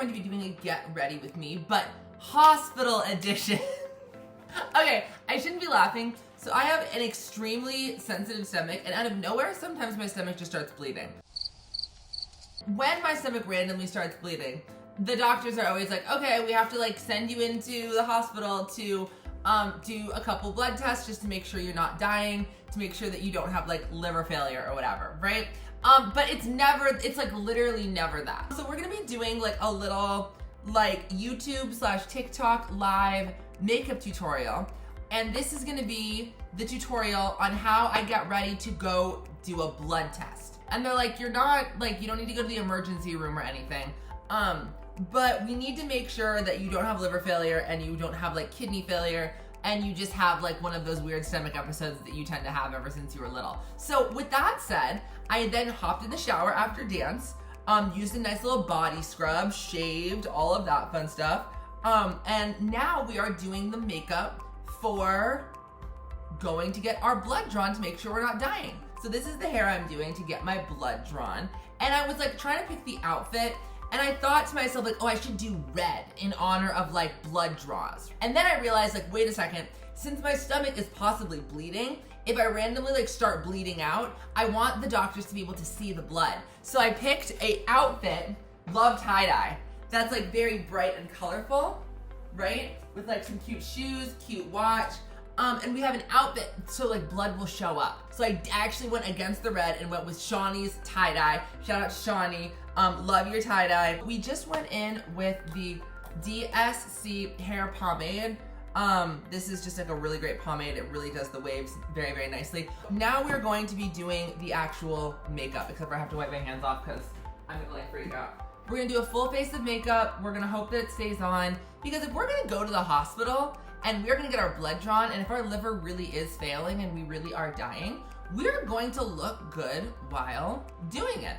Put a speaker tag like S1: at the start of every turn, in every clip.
S1: going to be doing a get ready with me, but hospital edition. Okay, I shouldn't be laughing. So I have an extremely sensitive stomach, and out of nowhere, sometimes my stomach just starts bleeding. When my stomach randomly starts bleeding, the doctors are always like, okay, we have to like send you into the hospital to do a couple blood tests just to make sure you're not dying, to make sure that you don't have like liver failure or whatever, right? But it's like literally never that. So we're gonna be doing like a little like YouTube/TikTok live makeup tutorial. And this is gonna be the tutorial on how I get ready to go do a blood test. And they're like, you don't need to go to the emergency room or anything. But we need to make sure that you don't have liver failure and you don't have like kidney failure and you just have like one of those weird stomach episodes that you tend to have ever since you were little. So with that said, I then hopped in the shower after dance, used a nice little body scrub, shaved, all of that fun stuff. And now we are doing the makeup for going to get our blood drawn to make sure we're not dying. So this is the hair I'm doing to get my blood drawn. And I was like trying to pick the outfit, and I thought to myself like, oh, I should do red in honor of like blood draws. And then I realized like, wait a second, since my stomach is possibly bleeding, if I randomly like start bleeding out, I want the doctors to be able to see the blood. So I picked a outfit, love tie-dye, that's like very bright and colorful, right? With like some cute shoes, cute watch. And we have an outfit so like blood will show up. So I actually went against the red and went with Shawnee's tie-dye. Shout out Shawnee, love your tie-dye. We just went in with the DSC hair pomade. This is just like a really great pomade. It really does the waves very, very nicely. Now we're going to be doing the actual makeup, except for I have to wipe my hands off because I'm gonna like freak out. We're gonna do a full face of makeup. We're gonna hope that it stays on, because if we're gonna go to the hospital and we're gonna get our blood drawn, and if our liver really is failing and we really are dying, we're going to look good while doing it.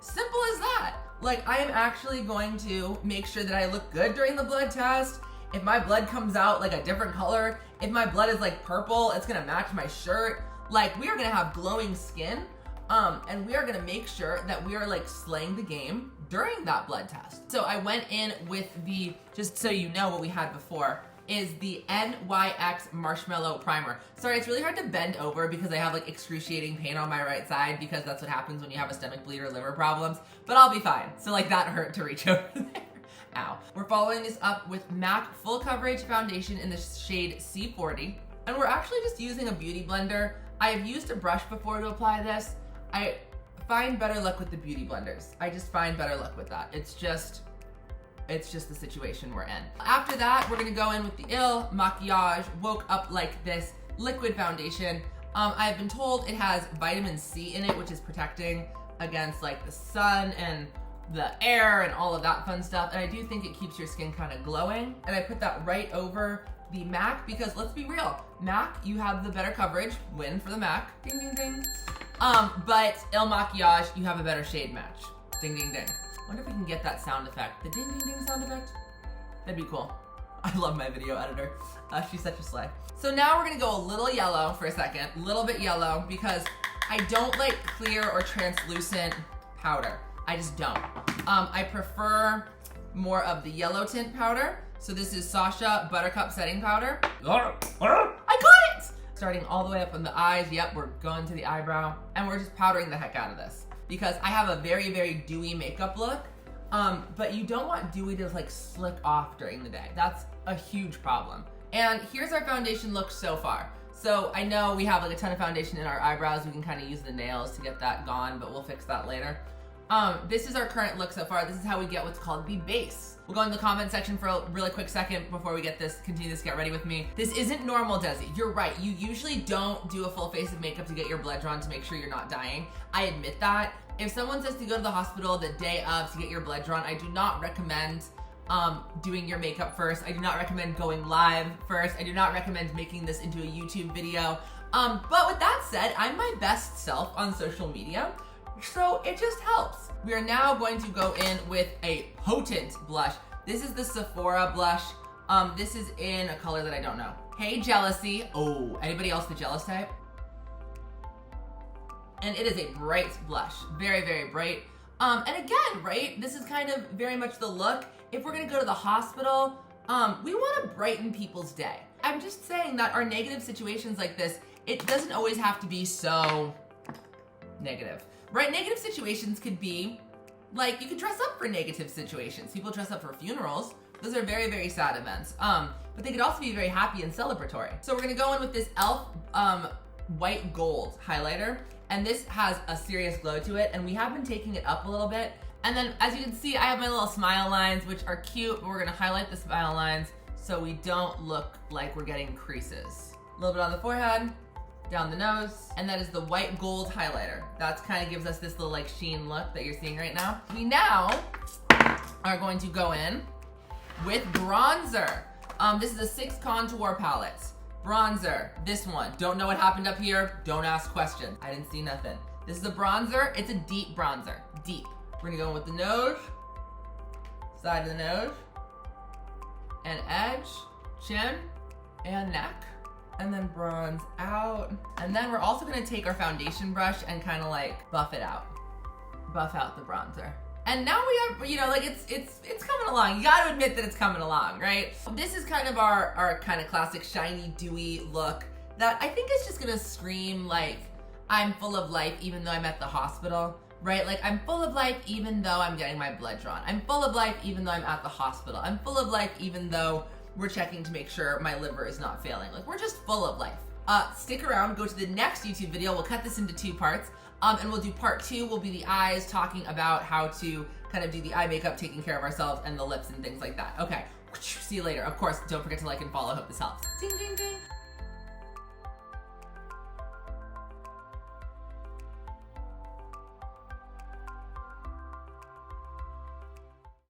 S1: Simple as that. Like, I am actually going to make sure that I look good during the blood test. If my blood comes out like a different color, if my blood is like purple, it's gonna match my shirt. Like, we are gonna have glowing skin, and we are gonna make sure that we are like slaying the game during that blood test. So I went in with the, just so you know what we had before, is the NYX Marshmallow Primer. Sorry, it's really hard to bend over because I have like excruciating pain on my right side, because that's what happens when you have a stomach bleed or liver problems, but I'll be fine. So like that hurt to reach over there. Ow. We're following this up with MAC Full Coverage Foundation in the shade C40. And we're actually just using a beauty blender. I have used a brush before to apply this. I find better luck with the beauty blenders. I just find better luck with that. It's just the situation we're in. After that, we're gonna go in with the Il Maquillage Woke Up Like This liquid foundation. I've been told it has vitamin C in it, which is protecting against like the sun and the air and all of that fun stuff. And I do think it keeps your skin kind of glowing. And I put that right over the MAC, because let's be real, MAC, you have the better coverage, win for the MAC, ding, ding, ding. But Il Maquillage, you have a better shade match, ding, ding, ding. I wonder if we can get that sound effect, the ding, ding, ding sound effect. That'd be cool. I love my video editor. She's such a slay. So now we're gonna go a little yellow for a second, a little bit yellow, because I don't like clear or translucent powder. I just don't. I prefer more of the yellow tint powder. So this is Sasha Buttercup Setting Powder. I got it! Starting all the way up on the eyes. Yep, we're going to the eyebrow. And we're just powdering the heck out of this, because I have a very, very dewy makeup look. But you don't want dewy to like slick off during the day. That's a huge problem. And here's our foundation look so far. So I know we have like a ton of foundation in our eyebrows. We can kind of use the nails to get that gone, but we'll fix that later. This is our current look so far. This is how we get what's called the base. We'll go in the comment section for a really quick second before we continue this get ready with me. This isn't normal, Desi. You're right. You usually don't do a full face of makeup to get your blood drawn to make sure you're not dying. I admit that. If someone says to go to the hospital the day of to get your blood drawn, I do not recommend doing your makeup first. I do not recommend going live first. I do not recommend making this into a YouTube video. But with that said, I'm my best self on social media, so it just helps. We are now going to go in with a potent blush. This is the Sephora blush. This is in a color that I don't know. Hey, Jealousy. Oh, anybody else the jealous type? And it is a bright blush, very, very bright. And again, right, this is kind of very much the look. If we're gonna go to the hospital, we wanna brighten people's day. I'm just saying that our negative situations like this, it doesn't always have to be so negative, right? Negative situations could be, like, you could dress up for negative situations. People dress up for funerals. Those are very, very sad events. But they could also be very happy and celebratory. So we're gonna go in with this e.l.f. White gold highlighter, and this has a serious glow to it, and we have been taking it up a little bit. And then, as you can see, I have my little smile lines, which are cute, but we're gonna highlight the smile lines so we don't look like we're getting creases. A little bit on the forehead, down the nose, and that is the white gold highlighter. That kind of gives us this little like sheen look that you're seeing right now. We now are going to go in with bronzer. This is a 6 contour palette. Bronzer, this one. Don't know what happened up here, don't ask questions. I didn't see nothing. This is a bronzer, it's a deep bronzer, deep. We're gonna go in with the nose, side of the nose, and edge, chin, and neck. And then bronze out. And then we're also gonna take our foundation brush and kind of like buff it out. Buff out the bronzer. And now we have, you know, like it's coming along. You gotta admit that it's coming along, right? This is kind of our kind of classic shiny, dewy look that I think is just gonna scream like, I'm full of life even though I'm at the hospital, right? Like, I'm full of life even though I'm getting my blood drawn. I'm full of life even though I'm at the hospital. I'm full of life even though we're checking to make sure my liver is not failing. Like, we're just full of life. Stick around, go to the next YouTube video. We'll cut this into 2 parts. And we'll do part 2, will be the eyes, talking about how to kind of do the eye makeup, taking care of ourselves, and the lips and things like that. Okay, see you later. Of course, don't forget to like and follow. Hope this helps. Ding, ding, ding.